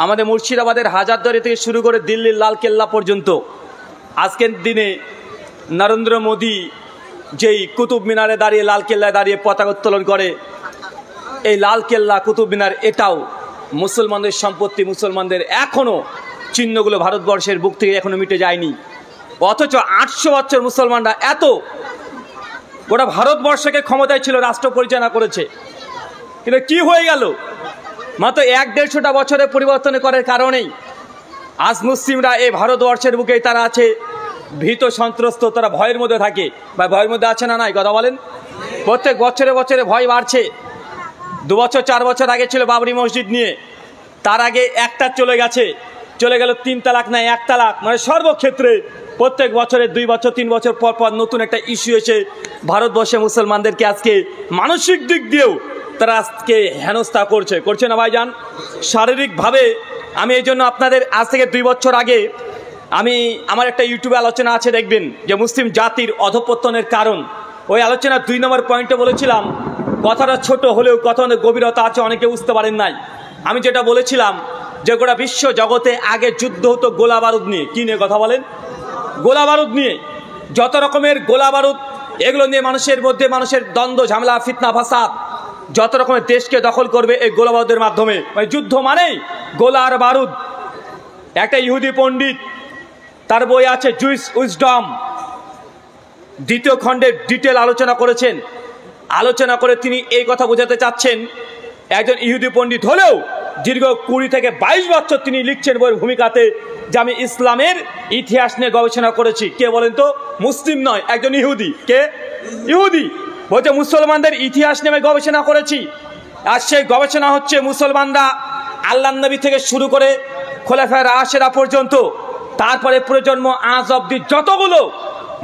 আমাদের মুর্শিদাবাদের হাজারদুয়ারি থেকে শুরু করে দিল্লির লালকেল্লা পর্যন্ত আজকের দিনে নরেন্দ্র মোদী যেই কুতুব মিনারে দাঁড়িয়ে লালকেল্লায় দাঁড়িয়ে পতাকা উত্তোলন করে, এই লালকেল্লা কুতুব মিনার এটাও মুসলমানদের সম্পত্তি। মুসলমানদের এখনও চিহ্নগুলো ভারতবর্ষের বুক থেকে এখনও মিটে যায়নি। অথচ 800 বছর মুসলমানরা এত গোটা ভারতবর্ষকে ক্ষমতায় ছিল, রাষ্ট্র পরিচালনা করেছে, কিন্তু কি হয়ে গেল? মাত্র 100-150টা বছরের পরিবর্তন করার কারণেই আজ মুসলিমরা এই ভারতবর্ষের বুকেই তারা আছে ভীত সন্ত্রস্ত, তারা ভয়ের মধ্যে থাকে। বা ভয়ের মধ্যে আছে না নাই কথা বলেন? প্রত্যেক বছরে বছরে ভয় বাড়ছে। 2 বছর 4 বছর আগে ছিল বাবরি মসজিদ নিয়ে, তার আগে একটা চলে গেল 3 তালাক নাই 1 তালাক। মানে সর্বক্ষেত্রে প্রত্যেক বছরে 2 বছর 3 বছর পর পর নতুন একটা ইস্যু এসে ভারতবর্ষে মুসলমানদেরকে আজকে মানসিক দিক দিয়েও তারা আজকে হেনস্থা করছে না ভাইজান? শারীরিকভাবে আমি এই জন্য আপনাদের আজ থেকে 2 বছর আগে আমার একটা ইউটিউবে আলোচনা আছে, দেখবেন যে মুসলিম জাতির অধঃপতনের কারণ। ওই আলোচনা 2 নম্বর পয়েন্টে বলেছিলাম, কথাটা ছোট হলেও কথা অনেক গভীরতা আছে, অনেকে বুঝতে পারেন নাই। আমি যেটা বলেছিলাম যে গোটা বিশ্ব জগতে আগে যুদ্ধ হতো গোলা বারুদ নিয়ে। কী নিয়ে কথা বলেন? গোলা বারুদ নিয়ে। যত রকমের গোলা বারুদ, এগুলো নিয়ে মানুষের মধ্যে মানুষের দ্বন্দ্ব ঝামেলা ফিতনা ফাসাদ, যত রকমের দেশকে দখল করবে এই গোলা বারুদের মাধ্যমে। মানে যুদ্ধ মানেই গোলা আর বারুদ। একটা ইহুদি পণ্ডিত, তার বই আছে জুইস উইজডম, 2য় খণ্ডের ডিটেল আলোচনা করেছেন। আলোচনা করে তিনি এই কথা বোঝাতে চাচ্ছেন, একজন ইহুদি পণ্ডিত হলেও দীর্ঘ 20 থেকে 22 বছর তিনি লিখছেন বইয়ের ভূমিকাতে যে আমি ইসলামের ইতিহাস নিয়ে গবেষণা করেছি। কে বলেন তো? মুসলিম নয়, একজন ইহুদি। কে? ইহুদি বলছে মুসলমানদের ইতিহাস নিয়ে গবেষণা করেছি। আর সেই গবেষণা হচ্ছে মুসলমানরা আল্লাহর নবী থেকে শুরু করে খোলাফায়ে রাশেদা পর্যন্ত, তারপরে প্রজন্ম আজ অব্দি যতগুলো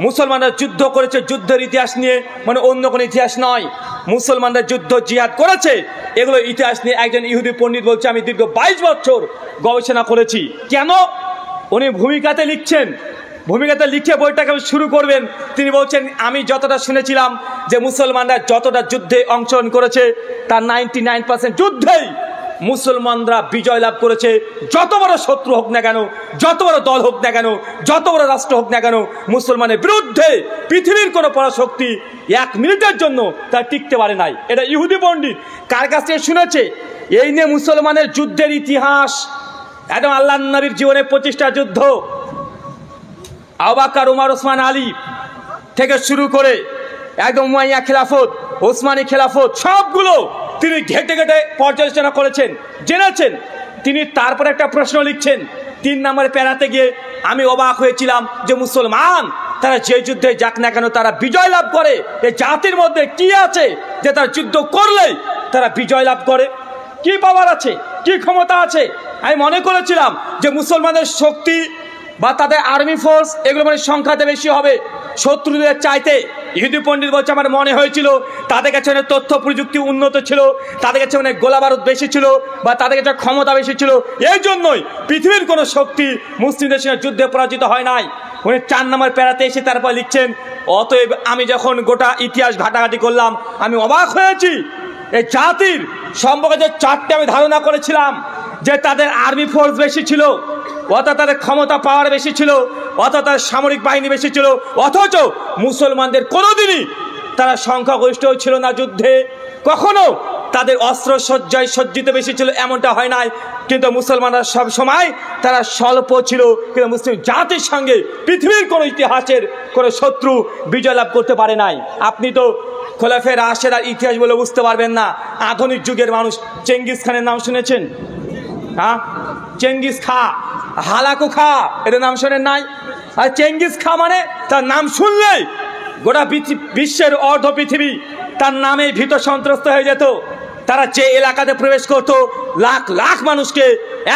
মুসলমানরা যুদ্ধ করেছে, যুদ্ধের ইতিহাস নিয়ে, মানে অন্য কোনো ইতিহাস নয়। মুসলমানরা যুদ্ধ জিহাদ করেছে, এগুলো ইতিহাস নিয়ে একজন ইহুদি পণ্ডিত বলছে আমি দীর্ঘ 22 বছর গবেষণা করেছি। কেন? উনি ভূমিকাতে লিখছেন, ভূমিকাতে লিখে বইটাকে শুরু করবেন। তিনি বলছেন আমি যতটা শুনেছিলাম যে মুসলমানরা যতটা যুদ্ধে অংশগ্রহণ করেছে তার 99% যুদ্ধেই মুসলমানরা বিজয় লাভ করেছে। যত বড় শত্রু হোক না কেন, যত বড় দল হোক না কেন, যত বড় রাষ্ট্র হোক না কেন, মুসলমানের বিরুদ্ধে পৃথিবীর কোনো পরাশক্তি 1 মিনিটের জন্য তা টিকতে পারে নাই। এটা ইহুদি পণ্ডিত কার কাছ থেকে শুনেছে? এই নিয়ে মুসলমানের যুদ্ধের ইতিহাস, একদম আল্লাহর নবীর জীবনে 25টা যুদ্ধ, আবু বকর, উমর, ওসমান, আলী থেকে শুরু করে একদম উমাইয়া খেলাফত, ওসমানী খেলাফত, সবগুলো তিনি ঘেটে ঘেটে পর্যালোচনা করেছেন, জেনেছেন। তিনি তারপরে একটা প্রশ্ন লিখছেন 3 নম্বরে প্যারাতে গিয়ে, আমি অবাক হয়েছিলাম যে মুসলমান তারা যে যুদ্ধে যাক না কেন তারা বিজয় লাভ করে। এই জাতির মধ্যে কি আছে যে তারা যুদ্ধ করলেই তারা বিজয় লাভ করে? কি পাওয়ার আছে, কি ক্ষমতা আছে? আমি মনে করেছিলাম যে মুসলমানদের শক্তি বা তাদের আর্মি ফোর্স এগুলো মানে সংখ্যাতে বেশি হবে শত্রুদের চাইতে। ইহুদি পণ্ডিত বলছে আমার মনে হয়েছিল তাদের কাছে অনেক তথ্য প্রযুক্তি উন্নত ছিল, তাদের কাছে অনেক গোলা বারুদ বেশি ছিল, বা তাদের কাছে ক্ষমতা বেশি ছিল। এই জন্যই পৃথিবীর কোনো শক্তি মুসলিমদের সঙ্গে যুদ্ধে পরাজিত হয় নাই। উনি 4 নম্বর প্যারাতে এসে তারপর লিখছেন, অতএব আমি যখন গোটা ইতিহাস ঘাটাঘাটি করলাম আমি অবাক হয়েছি এই জাতির সম্পর্কে যে 4টে আমি ধারণা করেছিলাম যে তাদের আর্মি ফোর্স বেশি ছিল, অর্থাৎ তাদের ক্ষমতা পাওয়ার বেশি ছিল, অর্থাৎ তাদের সামরিক বাহিনী বেশি ছিল, অথচ মুসলমানদের কোনোদিনই তারা সংখ্যাগরিষ্ঠ ছিল না যুদ্ধে। কখনো তাদের অস্ত্র সজ্জায় সজ্জিত বেশি ছিল এমনটা হয় নাই, কিন্তু মুসলমানরা সব সময় তারা স্বল্প ছিল। কিন্তু মুসলিম জাতির সঙ্গে পৃথিবীর কোনো ইতিহাসের কোনো শত্রু বিজয় লাভ করতে পারে নাই। আপনি তো খোলাফায়ে রাশেদার ইতিহাস বলে বুঝতে পারবেন না। আধুনিক যুগের মানুষ চেঙ্গিস খানের নাম শুনেছেন? হ্যাঁ, চেঙ্গিস খা, হালাকু খা, এর নাম শোনেন নাই? আর চেঙ্গিস খা মানে তার নাম শুনলেই গোটা বিশ্বের অর্ধ পৃথিবী তার নামে ভীত সন্ত্রস্ত হয়ে যেত। তারা যে এলাকাতে প্রবেশ করত লাখ লাখ মানুষকে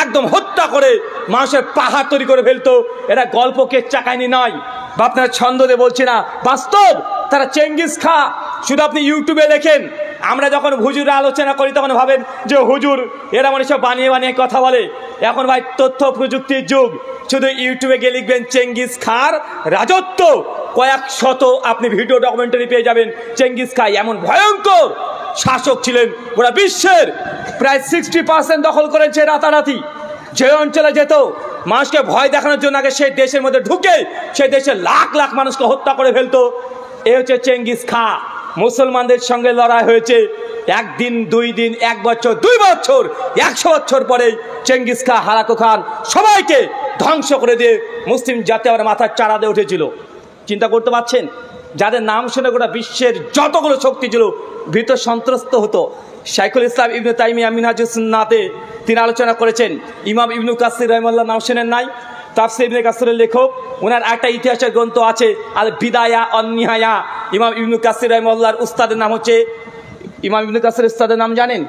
একদম হত্যা করে মানুষের পাহাড় তৈরি করে ফেলতো। এটা গল্পকে চাকাইনি নয় বা আপনার ছন্দ দিয়ে বলছি না, বাস্তব। তারা চেঙ্গিস খা, শুধু আপনি ইউটিউবে লেখেন। আমরা যখন হুজুর আলোচনা করি তখন ভাবেন যে হুজুর এরা মানে সব বানিয়ে বানিয়ে কথা বলে। এখন ভাই তথ্য প্রযুক্তির যুগ, শুধু ইউটিউবে গিয়ে লিখবেন চেঙ্গিস খার রাজত্ব, কয়েক শত আপনি ভিডিও ডকুমেন্টারি পেয়ে যাবেন। চেঙ্গিস খা এমন ভয়ঙ্কর শাসক ছিলেন, গোটা বিশ্বের প্রায় 60% দখল করেছে রাতারাতি। যে অঞ্চলে যেত মানুষকে ভয় দেখানোর জন্য আগে সেই দেশের মধ্যে ঢুকে সেই দেশের লাখ লাখ মানুষকে হত্যা করে ফেলতো। এ হচ্ছে চেঙ্গিস খা। মুসলমানদের সঙ্গে লড়াই হয়েছে, একদিন, 2 দিন, 1 বছর, 2 বছর, 100 বছর পরে চেঙ্গিস খা, হালাকু খান সবাইকে ধ্বংস করে দিয়ে মুসলিম জাতি আমার মাথার চারা দিয়ে উঠেছিল। চিন্তা করতে পারছেন? যাদের নাম শুনে গোটা বিশ্বের যতগুলো শক্তি ছিল ভীত সন্ত্রস্ত হতো। শাইখুল ইসলাম ইবনে তাইমিয়া মিনহাজুস সুন্নাতে তিনি আলোচনা করেছেন। ইমাম ইবনু কাসির রাহিমাহুল্লাহ নাম শুনেন নাই? তাফসীর ইবনে কাসিরের লেখক, ওনার একটা ইতিহাসের গ্রন্থ আছে আল বিদায়া ওয়ান নিহায়া। ইমাম ইবনু কাসির রাহিমাহুল্লাহর উস্তাদের নাম হচ্ছে, ইমাম ইবনু কাসির উস্তাদের নাম জানেন?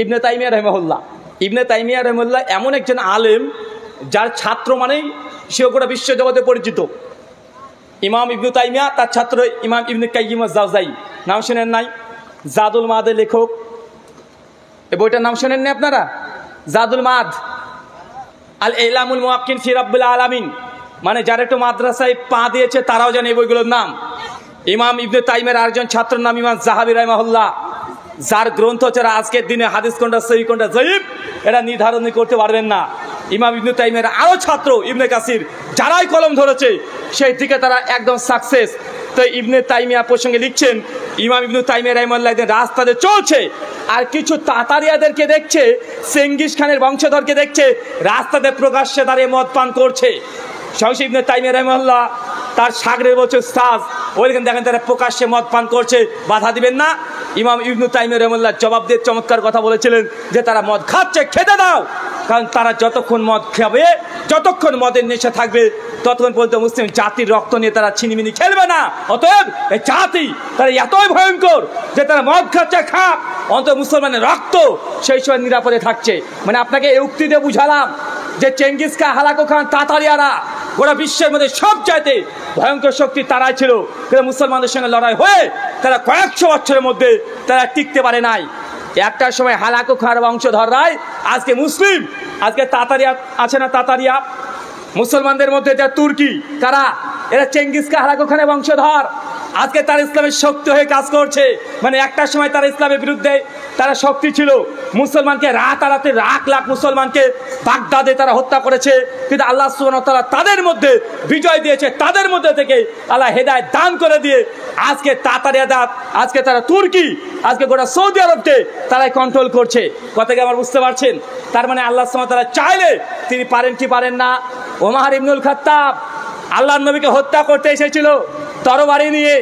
ইবনে তাইমিয়া রাহিমাহুল্লাহ। ইবনে তাইমিয়া রাহিমাহুল্লাহ এমন একজন আলেম যার ছাত্র মানেই সে গোটা বিশ্ব জগতে পরিচিত। ইমাম ইবনু তাইমিয়া, তার ছাত্র ইমাম ইবনে কাইয়িম আজ-জাওজাই, নাম শুনেন নাই? জাদুল মাদের লেখক। এই বইটার নাম শোনেননি আপনারা? জাদুল মাদ, আল ইলামুল মুওয়াক্কিন ফি রাব্বিল আলামিন। মানে যারা একটু মাদ্রাসায় পা দিয়েছে তারাও জানে এই বইগুলোর নাম। ইমাম ইবনে তাইমিয়ার আরেকজন ছাত্রের নাম ইমাম যাহাবি রাহিমাহুল্লাহ, যার গ্রন্থ ছাড়া আজকের দিনে হাদিস কোনটা সহিহ কোনটা জয়ীফ এটা নির্ধারণ করতে পারবেন না। ইমাম ইবনে তাইমিয়ার আরও ছাত্র ইবনে কাসির, যারাই কলম ধরেছে সেই দিকে তারা একদম সাকসেস। তো ইবনে তাইমিয়া প্রসঙ্গে লিখছেন, ইমাম ইবনে তাইমিয়া রাহিমাহুল্লাহ রাস্তাতে চলছে আর কিছু তাতারিয়াদেরকে দেখছে, চেঙ্গিস খানের বংশধরকে দেখছে রাস্তাতে প্রকাশ্যে দাঁড়িয়ে মদ পান করছে। সহসা ইবনে তাইমিয়া রাহিমাহুল্লাহ তার সাগরের বছর সাজ ওইখানে দেখেন তারা প্রকাশ্যে মদ পান করছে, বাধা দিবেন না? ইমাম ইবনে তাইমিয়া রাহিমাহুল্লাহ জবাব দিয়ে চমৎকার কথা বলেছিলেন যে তারা মদ খাচ্ছে, খেতে দাও। কারণ তারা যতক্ষণ মদ খাবে, যতক্ষণ মদের নেশা থাকবে, ততক্ষণ পর্যন্ত মুসলিম জাতির রক্ত নিয়ে তারা ছিনিমিনি খেলবে না। অতএব এই জাতি তারা এতই ভয়ঙ্কর যে তারা মদ খাচ্ছে, খাক, অন্তত মুসলমানের রক্ত সেই সময় নিরাপদে থাকছে। মানে আপনাকে এই উক্তি দিয়ে বুঝালাম যে চেঙ্গিস খা, হালাকু খান, তাতারিয়ারা গোটা বিশ্বের মধ্যে সবচাইতে ভয়ঙ্কর শক্তি তারাই ছিল। কিন্তু মুসলমানদের সঙ্গে লড়াই হয়ে তারা কয়েকশো বছরের মধ্যে তারা টিকতে পারে নাই। একটা সময় হালাকু খার বংশধররাই আজকে মুসলিম, আজকে তাতারিয়া আছে না, তাতারিয়া মুসলমানদের মধ্যে যা তুর্কি, তারা এরা চেঙ্গিস খা, হালাকু খানের বংশধর। আজকে তারা ইসলামের শক্তি হয়ে কাজ করছে। মানে একটা সময় তারা ইসলামের বিরুদ্ধে তারা শক্তি ছিল, মুসলমানকে রাতারাতি লাখ লাখ মুসলমানকে বাগদাদে তারা হত্যা করেছে। কিন্তু আল্লাহ সুবহানাহু ওয়া তাআলা তাদের মধ্যে বিজয় দিয়েছে, তাদের মধ্যে থেকে আল্লাহ হেদায়েত দান করে দিয়ে আজকে তাতারিয়াদা, আজকে তারা তুর্কি, আজকে গোটা সৌদি আরবকে তারাই কন্ট্রোল করছে। কথাকে আমার বুঝতে পারছেন? তার মানে আল্লাহ সুবহানাহু ওয়া তাআলা চাইলে তিনি পারেন কি পারেন না? ওমর ইবনুল খাত্তাব আল্লাহর নবীকে হত্যা করতে এসেছিল তরবারি নিয়ে।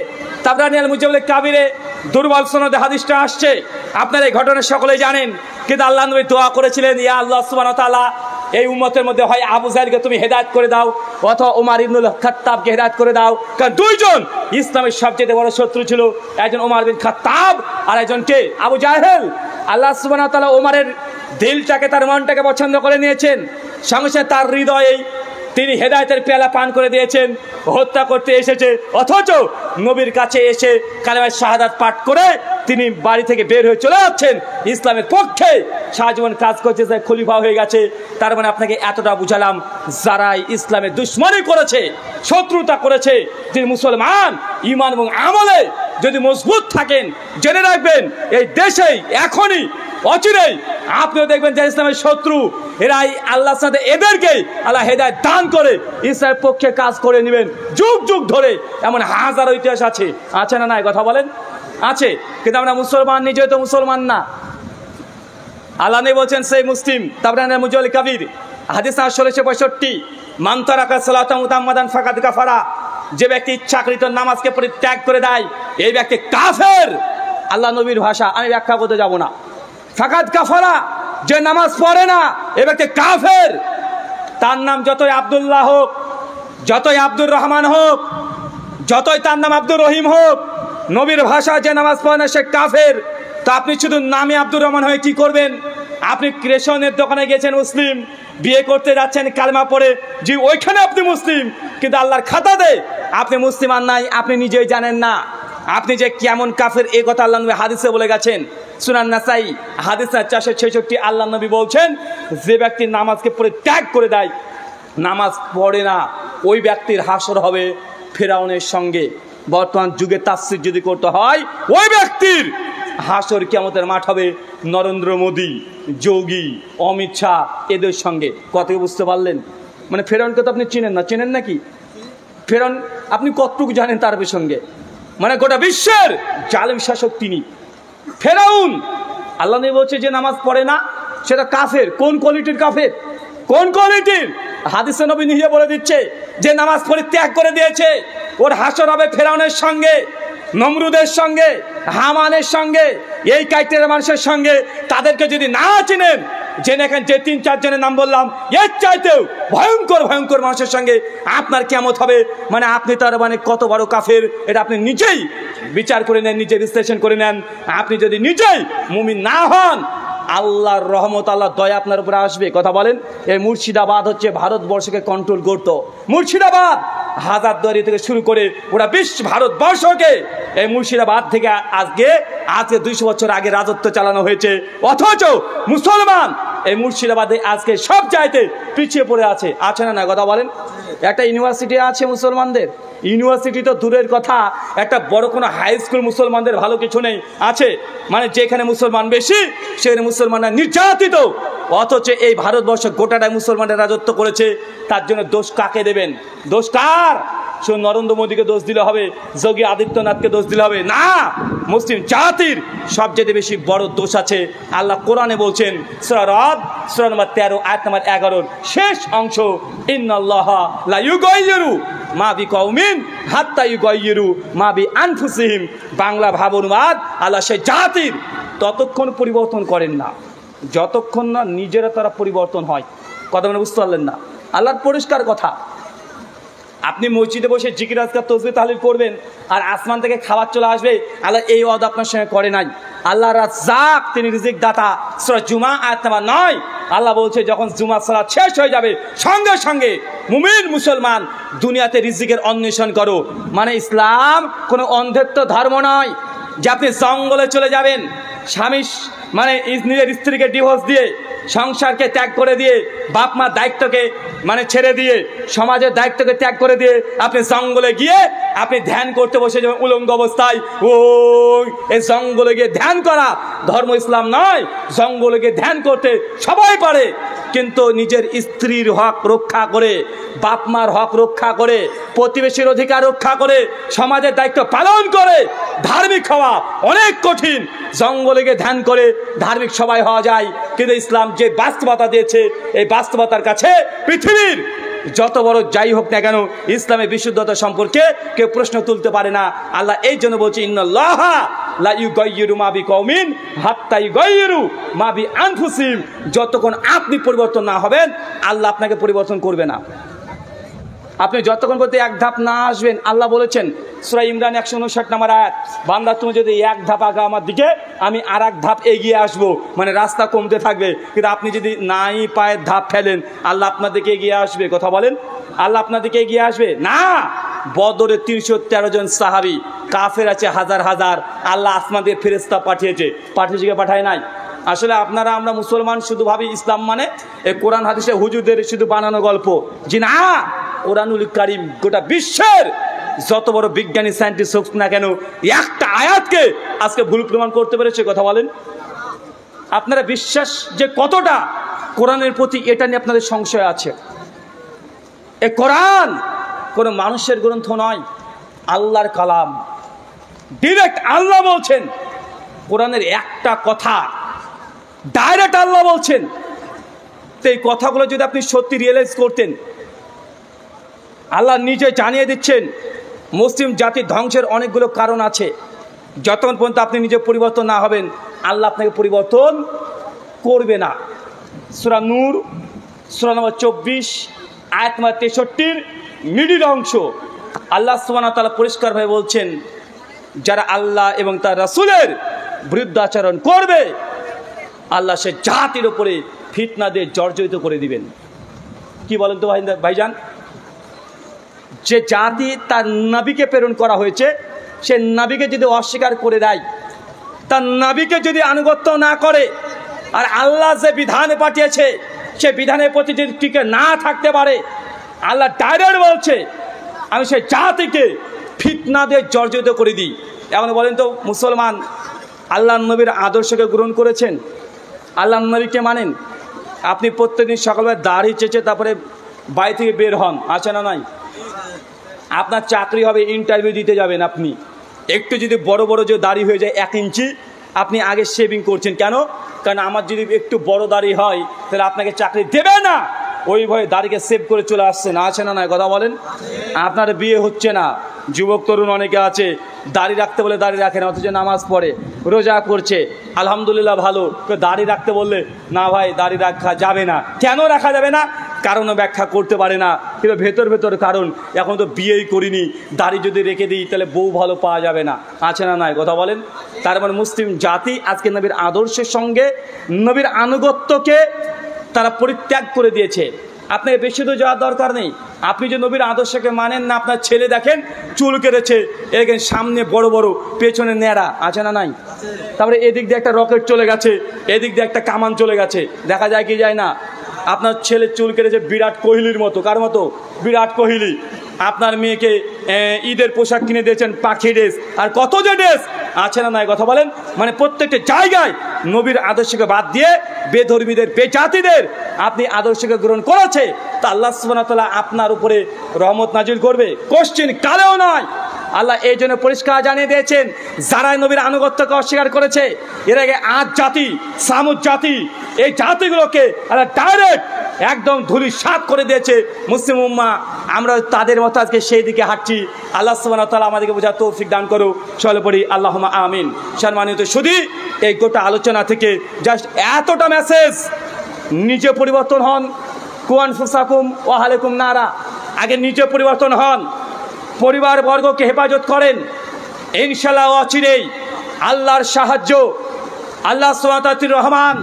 তাবরানী আল মুজাম্মিল কাবিরে দুর্বল সনদে হাদিসটা আসছে, আপনারা এই ঘটনা সকলেই জানেন। কিন্তু আল্লাহ নবী দোয়া করেছিলেন, ইয়া আল্লাহ সুবহানাহু ওয়া তাআলা এই উম্মতের মধ্যে হয় আবু জাহেলকে তুমি হেদায়েত করে দাও অথবা ওমর ইবনুল খাত্তাবকে হেদায়েত করে দাও। কারণ দুইজন ইসলামের সবচেয়ে বড় শত্রু ছিল, একজন ওমর বিন খাত্তাব আর একজন কে? আবু জাহেল। আল্লাহ সুবহানাহু ওয়া তাআলা ওমরের দিলটাকে, তার মনটাকে পছন্দ করে নিয়েছেন, সঙ্গে সঙ্গে তার হৃদয়ে তিনি হেদায়েতের পেয়ালা পান করে দিয়েছেন। হত্যা করতে এসেছে, অথচ নবীর কাছে এসে কালেমা শাহাদাত পাঠ করে তিনি বাড়ি থেকে বের হয়ে চলে যাচ্ছেন ইসলামের পক্ষে, সারা জীবন কাজ করছে, খলিফা হয়ে গেছে। তার মানে আপনাকে এতটা বুঝালাম, যারাই ইসলামের দুশ্মনী করেছে, শত্রুতা করেছে, তিনি মুসলমান ঈমান এবং আমলে যদি মজবুত থাকেন, জেনে রাখবেন এই দেশেই এখনই অচিরেই আপনিও দেখবেন যে ইসলামের শত্রু এরাই আল্লাহর সাথে এদেরকে আল্লাহ হেদায়েত দান করে ইসলামের পক্ষে কাজ করে নেবেন যুগ যুগ ধরে। এমন হাজারো ইতিহাস আছে, আছে না নাই? কথা বলেন, আছে। কিন্তু আমরা মুসলমান, নিজে তো মুসলমান না। আল্লাহ নেই বলছেন সেই মুসলিম, তাবরানী মুজাল্লিল কাবির হাদিস 1665, মান তারাকা সালাতা মুতাম্মাদান ফাকাদ কাফারা, যে ব্যক্তি ইচ্ছাকৃত নামাজকে পরিত্যাগ করে দেয় এই ব্যক্তি কাফের। আল্লাহ নবীর ভাষা, আমি ব্যাখ্যা করতে যাব না। ফাকাদ কাফারা, যে নামাজ পড়ে না এ ব্যক্তি কাফের। তার নাম যতই আব্দুল্লাহ হোক, যতই আব্দুর রহমান হোক, যতই তার নাম আব্দুর রহিম হোক, নবীর ভাষা যে নামাজ পড়ে না সে কাফের। তো আপনি শুধু নামে আব্দুর রহমান হয়ে কি করবেন? আপনি রেশনের দোকানে গেছেন মুসলিম, বিয়ে করতে যাচ্ছেন কালেমা পড়ে, যে ওইখানে আপনি মুসলিম, কিন্তু আল্লাহর খাতাতে আপনি মুসলিম আর নাই, আপনি নিজেই জানেন না আপনি যে কেমন কাফের। এই কথা আল্লাহ নবী হাদিসে বলে গেছেন, সুনান নাসাই হাদিস 466। আল্লাহ নবী বলছেন, যে ব্যক্তি নামাজকে পরিত্যাগ করে দেয়, নামাজ পড়ে না, ওই ব্যক্তির হাসর হবে ফেরাউনের সঙ্গে। বর্তমান যুগে তাফসীর যদি করতে হয়, ওই ব্যক্তির হাসর কিয়ামতের মাঠ হবে নরেন্দ্র মোদী, যোগী, অমিত শাহ এদের সঙ্গে। কথা বুঝতে পারলেন? মানে ফেরাউনকে তো আপনি চিনেন না, চেনেন নাকি? ফেরাউন আপনি কতটুকু জানেন তার সঙ্গে? মানে গোটা বিশ্বের জালেম শাসক তিনি। ফেরাউন আল্লাহ নবী বলছে যে নামাজ পড়ে না সেটা কাফের। কোন কোয়ালিটির কাফের? কোন কোয়ালিটির? হাদিসে নবী নিজে বলে দিচ্ছে যে নামাজ পরিত্যাগ করে দিয়েছে ওর হাসর হবে ফেরাউনের সঙ্গে, নমরুদের সঙ্গে, হামানের সঙ্গে, এই কাইটের মানুষের সঙ্গে। তাদেরকে যদি না চিনেন, জেনে এখন যে 3-4 জনের নাম বললাম, এর চাইতেও ভয়ঙ্কর ভয়ঙ্কর মানুষের সঙ্গে আপনার কিয়ামত হবে। মানে আপনি তার মানে কত বড় কাফের এটা আপনি নিজেই বিচার করে নেন, নিজে বিশ্লেষণ করে নেন। আপনি যদি নিজেই মুমিন না হন, আল্লাহর রহমত, আল্লাহর দয়া আপনার উপরে আসবে। কথা বলেন? এই মুর্শিদাবাদ হচ্ছে ভারতবর্ষকে কন্ট্রোল করতো। মুর্শিদাবাদ হাজারদুয়ারি থেকে শুরু করে ওরা ভারতবর্ষকে এই মুর্শিদাবাদ থেকে আজকে 200 বছর আগে রাজত্ব চালানো হয়েছে। অথচ মুসলমান এই মুর্শিদাবাদে আজকে সব চাইতে পিছিয়ে পড়ে আছে। আছে না? কথা বলেন? একটা ইউনিভার্সিটি আছে মুসলমানদের, ইউনিভার্সিটি তো দূরের কথা, একটা বড় কোনো হাই স্কুল মুসলমানদের ভালো কিছু নেই। আছে মানে যেখানে মুসলমান বেশি সেখানে মুসলমানরা নির্যাতিত। অথচ এই ভারতবর্ষ গোটাটাই মুসলমানরা রাজত্ব করেছে। তার জন্য দোষ কাকে দেবেন? দোষ কার? শুধু নরেন্দ্র মোদীকে দোষ দিলে হবে, যোগী আদিত্যনাথকে দোষ দিলে হবে না। মুসলিম জাতির সবচেয়ে বেশি বড় দোষ আছে। আল্লাহ কোরআনে বলছেন, সূরা রদ সূরা নম্বর 13 আয়াত নম্বর 11 শেষ অংশ, ইন্নাল্লাহা লা ইউগাইয়িরু মা বিকাউমিন হাত্তা ইউগাইয়িরু মা বিআনফুসিহিম। বাংলা ভাবানুবাদ, আল্লাহ সেই জাতির ততক্ষণ পরিবর্তন করেন না যতক্ষণ না নিজেরা তারা পরিবর্তন হয়। কথা মানে বুঝতে পারলেন না? আল্লাহর পরিষ্কার কথা। আপনি মসজিদে বসে জিকির আজকার তসবিহ তাহলিল করবেন আর আসমান থেকে খাবার চলে আসবে, আল্লাহ এই ওয়াদা আপনার সঙ্গে করে নাই। আল্লাহ রাজ্জাক, তিনি রিজিক দাতা। সূরা জুমা আয়াত নম্বর 9 আল্লাহ বলছে যখন জুমার সালাত শেষ হয়ে যাবে সঙ্গে সঙ্গে মুমিন মুসলমান দুনিয়াতে রিজিকের অন্বেষণ করো। মানে ইসলাম কোনো অন্ধত্ব ধর্ম নয় যে আপনি জঙ্গলে চলে যাবেন, স্বামী মানে নিজের স্ত্রীকে ডিভোর্স দিয়ে, সংসারকে ত্যাগ করে দিয়ে, বাপ মার দায়িত্বকে মানে ছেড়ে দিয়ে, সমাজের দায়িত্বকে ত্যাগ করে দিয়ে আপনি জঙ্গলে গিয়ে আপনি ধ্যান করতে বসে যাবেন উলঙ্গ অবস্থায়। এই জঙ্গলে গিয়ে ধ্যান করা ধর্ম ইসলাম নয়। জঙ্গলে গিয়ে ধ্যান করতে সবাই পারে, কিন্তু নিজের স্ত্রীর হক রক্ষা করে, বাপ মার হক রক্ষা করে, প্রতিবেশীর অধিকার রক্ষা করে, সমাজের দায়িত্ব পালন করে ধার্মিক হওয়া অনেক কঠিন। জঙ্গলে গিয়ে ধ্যান করে ধার্মিক সবাই হওয়া যায়, কিন্তু ইসলাম যে বাস্তবতা দিয়েছে এই বাস্তবতার কাছে পৃথিবীর যত বড় যাই হোক না কেন ইসলামের বিশুদ্ধতা সম্পর্কে কেউ প্রশ্ন তুলতে পারে না। আল্লাহ এই জন্য বলছে, ইন্নাল্লাহা লা ইউগাইয়িরু মা বিকাউমিন হাত্তা ইউগাইয়িরু মা বিআনফুসিহিম। যতক্ষণ আপনি পরিবর্তন না হবেন আল্লাহ আপনাকে পরিবর্তন করবে না। আপনি যতক্ষণ পর্যন্ত এক ধাপ না আসবেন, আল্লাহ বলেছেন সূরা ইমরান 159 নম্বর আয়াত, বান্দা তুমি যদি এক ধাপ আগে আমার দিকে, আমি আর এক ধাপ এগিয়ে আসবো। মানে রাস্তা কমতে থাকবে, কিন্তু আপনি যদি নাই পায়ের ধাপ ফেলেন আল্লাহ আপনার দিকে এগিয়ে আসবে। কথা বলেন? আল্লাহ আপনার দিকে এগিয়ে আসবে না। বদরে 313 জন সাহাবী, কাফের আছে হাজার হাজার। আল্লাহ আসমান দিয়ে ফেরেশতা পাঠিয়েছে, পাঠায় নাই। আসলে আপনারা আমরা মুসলমান শুধু ভাবি ইসলাম মানে এই কোরআন হাদিসে হুজুরদের শুধু বানানো গল্প। জি না, কোরআনুল কারীম গোটা বিশ্বের যত বড় বিজ্ঞানী সায়েন্টিস্ট হোক না কেন একটা আয়াতকে আজকে ভুল প্রমাণ করতে পেরেছে। কথা বলেন? আপনারা বিশ্বাস যে কতটা কোরআনের প্রতি, এটা নিয়ে আপনাদের সংশয় আছে। এ কোরআন কোনো মানুষের গ্রন্থ নয়, আল্লাহর কালাম। ডিরেক্ট আল্লাহ বলছেন। কোরআনের একটা কথা ডাইরেক্ট আল্লাহ বলছেন। তো এই কথাগুলো যদি আপনি সত্যি রিয়েলাইজ করতেন, আল্লাহ নিজে জানিয়ে দিচ্ছেন মুসলিম জাতির ধ্বংসের অনেকগুলো কারণ আছে। যতক্ষণ পর্যন্ত আপনি নিজে পরিবর্তন না হবেন আল্লাহ আপনাকে পরিবর্তন করবে না। সূরা নূর সূরা নম্বর 24 আয়াত নম্বর 63 মিডিল অংশ আল্লাহ সুবহানাহু ওয়া তাআলা পরিষ্কারভাবে বলছেন, যারা আল্লাহ এবং তার রাসূলের বিরুদ্ধে আচরণ করবে আল্লাহ সে জাতির উপরে ফিতনা দিয়ে জর্জরিত করে দিবেন। কি বলেন তো ভাইজান? যে জাতি তার নবীকে প্রেরণ করা হয়েছে সে নবীকে যদি অস্বীকার করে দেয়, তার নবীকে যদি আনুগত্য না করে, আর আল্লাহ যে বিধানে পাঠিয়েছে সে বিধানের প্রতি যদি টিকে না থাকতে পারে, আল্লাহ ডাইরেক্ট বলছে আমি সেই জাতিকে ফিতনা দিয়ে জর্জরিত করে দিই। এখন বলেন তো মুসলমান আল্লাহ নবীর আদর্শকে গ্রহণ করেছেন? আল্লাহ নবীকে মানেন? আপনি প্রত্যেকদিন সকালবেলা দাড়ি চেঁচে তারপরে বাড়ি থেকে বের হন, আছে না নাই? আপনার চাকরি হবে, ইন্টারভিউ দিতে যাবেন, আপনি একটু যদি বড় বড় যে দাড়ি হয়ে যায় 1 ইঞ্চি, আপনি আগে শেভিং করছেন কেন? কারণ আমার যদি একটু বড় দাড়ি হয় তাহলে আপনাকে চাকরি দেবে না, ওই ভয়ে দাড়িকে সেভ করে চলে আসছেন, আছে না নাই? কথা বলেন। আপনার বিয়ে হচ্ছে না, যুবক তরুণ অনেকে আছে দাড়ি রাখতে বলে দাড়ি রাখে না, অথচ নামাজ পড়ে, রোজা করছে, আলহামদুলিল্লাহ ভালো। দাড়ি রাখতে বললে না ভাই দাড়ি রাখা যাবে না। কেন রাখা যাবে না? কারণও ব্যাখ্যা করতে পারে না, কিন্তু ভেতর ভেতর কারণ, এখন তো বিয়েই করিনি, দাড়ি যদি রেখে দিই তাহলে বউ ভালো পাওয়া যাবে না, আছে না নাই? কথা বলেন। তার মানে মুসলিম জাতি আজকে নবীর আদর্শের সঙ্গে নবীর আনুগত্যকে তারা পরিত্যাগ করে দিয়েছে। আপনার বেশি দূর যাওয়ার দরকার নেই। আপনি যে নবীর আদর্শকে মানেন না, আপনার ছেলে দেখেন চুল কেটেছে, এখানে সামনে বড় বড়, পেছনে ন্যাড়া, আছে না নাই? তারপরে এদিক দিয়ে একটা রকেট চলে গেছে, এদিক দিয়ে একটা কামান চলে গেছে, দেখা যায় কি যায় না? আপনার ছেলে চুল কেটেছে বিরাট কোহলির মতো। কার মতো? বিরাট কোহলি। আপনার মেয়েকে ঈদের পোশাক কিনে দিয়েছেন, পাখি ড্রেস, আর কত যে ড্রেস, আছে না নাই? কথা বলেন। মানে প্রত্যেকটা জায়গায় নবীর আদর্শকে বাদ দিয়ে বেধর্মীদের, বেজাতিদের আপনি আদর্শকে গ্রহণ করেছে, তা আল্লাহ সুবহানাহু ওয়া তাআলা আপনার উপরে রহমত নাজিল করবে, কোশ্চেন কালেও নয়। আল্লাহ এই জন্য পরিষ্কার জানিয়ে দিয়েছেন, যারাই নবীর আনুগত্যকে অস্বীকার করেছে, এর আগে আদ জাতি, সামুদ জাতি, এই জাতিগুলোকে আল্লাহ ডাইরেক্ট একদম ধূলিসাৎ করে দিয়েছে। মুসলিম উম্মাহ আমরা তাদের মতো আজকে সেই দিকে হাঁটছি। আল্লাহ সুবহানাহু ওয়া তাআলা আমাদেরকে বোঝার তৌফিক দান করুক, সকলে পড়ি আল্লাহুম্মা আমিন। সম্মানিত শুধু এই গোটা আলোচনা থেকে জাস্ট এতটা মেসেজ, নিজে পরিবর্তন হন, কুয়ান ফুসাকুম ও আহলিকুম নারা, আগে নিজে পরিবর্তন হন, পরিবার বর্গকে হেফাজত করেন, ইনশাআল্লাহ অচিরেই আল্লাহর সাহায্য, আল্লাহ সুবহানাহু ওয়া তাআলা রহমান,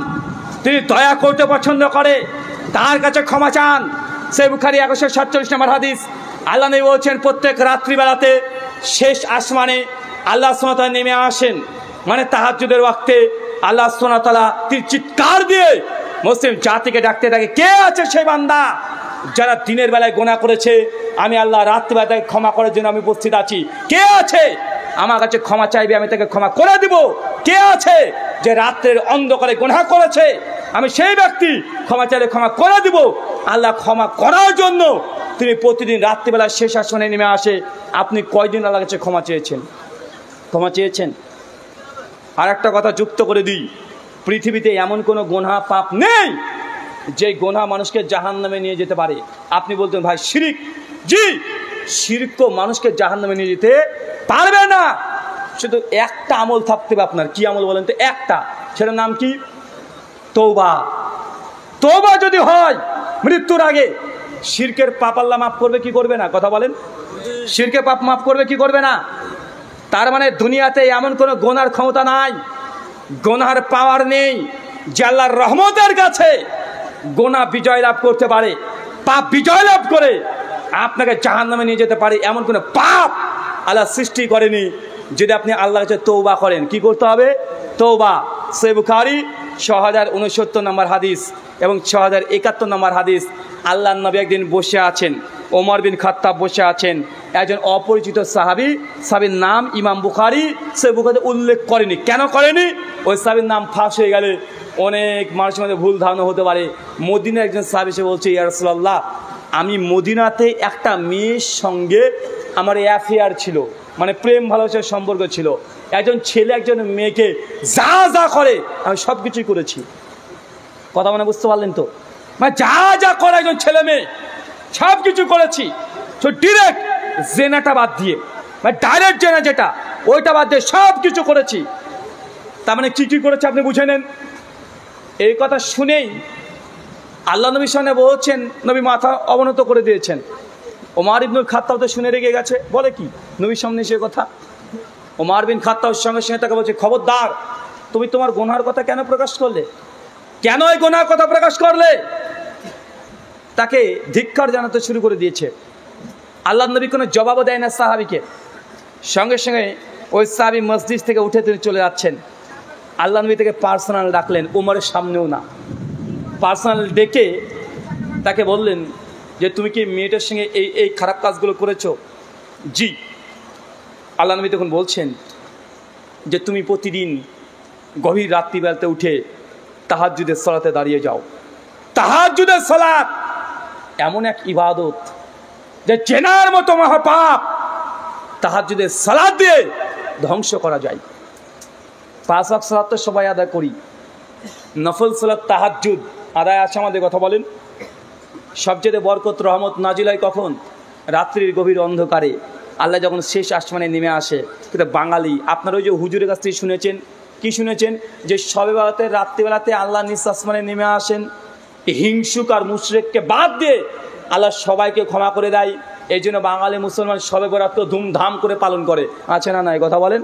তিনি দয়া করতে পছন্দ করে, তার কাছে ক্ষমা চান। সহিহ বুখারী 1147 নম্বর হাদিস, আল্লাহ নবী বলছেন প্রত্যেক রাত্রিবেলাতে শেষ আসমানে আল্লাহ সুবহানাহু ওয়া তাআলা নেমে আসেন, মানে তাহাজ্জুদের ওয়াক্তে আল্লাহ সুবহানাহু ওয়া তাআলা তিনি চিৎকার দিয়ে মুসলিম জাতিকে ডাকতে থাকে, কে আছে সেই বান্দা যারা দিনের বেলায় গুনাহ করেছে, আমি আল্লাহ রাত্রিবেলায় ক্ষমা করার জন্য আমি উপস্থিত আছি। কে আছে আমার কাছে ক্ষমা চাইবে, আমি তাকে ক্ষমা করে দিব। কে আছে যে রাত্রের অন্ধকারে গুনাহ করেছে, আমি সেই ব্যক্তি, ক্ষমা চাইলে ক্ষমা করে দিব। আল্লাহ ক্ষমা করার জন্য তিনি প্রতিদিন রাত্রিবেলা শেষ আসমানে নেমে আসে। আপনি কয়দিন আল্লাহর কাছে ক্ষমা চেয়েছেন? ক্ষমা চেয়েছেন? আর একটা কথা যুক্ত করে দিই, পৃথিবীতে এমন কোনো গুনাহ পাপ নেই যে গুনাহ মানুষকে জাহান্নামে নিয়ে যেতে পারে। আপনি বলতেন ভাই শিরক, জি, শিরকও মানুষকে জাহান্নামে নিয়ে যেতে পারবে না। শুধু একটা আমল থাকতে হবে আপনার। কি আমল বলেন তো? একটা, সেটার নাম কি? তওবা। তওবা যদি হয় মৃত্যুর আগে, শিরকের পাপ আল্লাহ মাফ করবে কি করবে না? কথা বলেন। শিরকের পাপ মাফ করবে কি করবে না? তার মানে দুনিয়াতে এমন কোনো গুনার ক্ষমতা নাই, গুনার পাওয়ার নেই যে আল্লাহর রহমতের কাছে গুনাহ বিজয় লাভ করতে পারে, পাপ বিজয় লাভ করে আপনাকে জাহান্নামে নিয়ে যেতে পারে। এমন কোনো পাপ আল্লাহ সৃষ্টি করেনি। যদি আপনি আল্লাহর কাছে তওবা করেন, কি করতে হবে? তওবা। সহিহ বুখারী 6069 নম্বর হাদিস এবং 6071 নম্বর হাদিস, আল্লাহর নবী একদিন বসে আছেন, ওমর বিন খাত্তাব বসে আছেন, একজন অপরিচিত সাহাবীর নাম ইমাম বুখারী সহিহ বুখারীতে উল্লেখ করেনি। কেন করেনি? ওই সাহাবীর নাম ফাঁস হয়ে গেলে অনেক মানুষের মধ্যে ভুল ধারণা হতে পারে। মদিনার একজন সাহাবী এসে বলছে, ইয়া রাসূলুল্লাহ, আমি মদিনাতে একটা মেয়ের সঙ্গে আমার অ্যাফেয়ার ছিল, মানে প্রেম ভালোবাসার সম্পর্ক ছিল। একজন ছেলে একজন মেয়েকে যা যা করে আমি সব কিছুই করেছি। কথা মানে বুঝতে পারলেন তো? মানে যা যা করে একজন ছেলে মেয়ে সব কিছু করেছি, তো ডিরেক্ট জেনাটা বাদ দিয়ে, মানে ডাইরেক্ট জেনা যেটা, ওইটা বাদ দিয়ে সব কিছু করেছি। তার মানে কী কী করেছে আপনি বুঝে নেন। এই কথা শুনেই আল্লাহ নবীর সামনে বলছেন, নবী মাথা অবনত করে দিয়েছেন। ওমর ইবনুল খাত্তাব তো শুনে রেগে গেছে, বলে কি নবীর সামনে সে কথা? ওমর বিন খাত্তাবের সঙ্গে সঙ্গে তাকে বলছে, খবরদার, তুমি তোমার গুনার কথা কেন প্রকাশ করলে? কেন এই গুনার কথা প্রকাশ করলে? তাকে ধিক্কার জানাতে শুরু করে দিয়েছে। আল্লাহ নবী কোনো জবাবও দেয় না সাহাবীকে। সঙ্গে সঙ্গে ওই সাহাবী মসজিদ থেকে উঠে তিনি চলে যাচ্ছেন। আল্লাহ নবী থেকে পার্সোনাল ডাকলেন, ওমরের সামনেও না, পার্সোনাল ডেকে তাকে বললেন যে তুমি কি মেয়েটার সঙ্গে এই এই খারাপ কাজগুলো করেছো? জি। আল্লাহ নবী তখন বলছেন যে তুমি প্রতিদিন গভীর রাত্রিবেলাতে উঠে তাহাজ্জুদের সালাতে দাঁড়িয়ে যাও। তাহাজ্জুদের সালাত এমন এক ইবাদত যে চেনার মতো মহাপাপ তাহাজ্জুদের সালাত দিয়ে ধ্বংস করা যায়। 5 ওয়াক্ত সালাত তো সবাই আদায় করি, নফল সালাত তাহাজ্জুদ আদায় আছে আমাদের, কথা বলেন। সবচেয়ে বরকত রহমত নাজিল হয় কখন? রাত্রির গভীর অন্ধকারে আল্লাহ যখন শেষ আসমানে নেমে আসে। কিন্তু বাঙালি, আপনারা ওই যে হুজুরের কাছ থেকে শুনেছেন, কি শুনেছেন? যে সবে বেলাতে রাত্রিবেলাতে আল্লাহ নিজ আসমানে নেমে আসেন, হিংসুক আর মুশরিককে বাদ দিয়ে আল্লাহ সবাইকে ক্ষমা করে দেয়। এই জন্য বাঙালি মুসলমান সবে বরাত ধুমধাম করে পালন করে, আছে না নাই? কথা বলেন।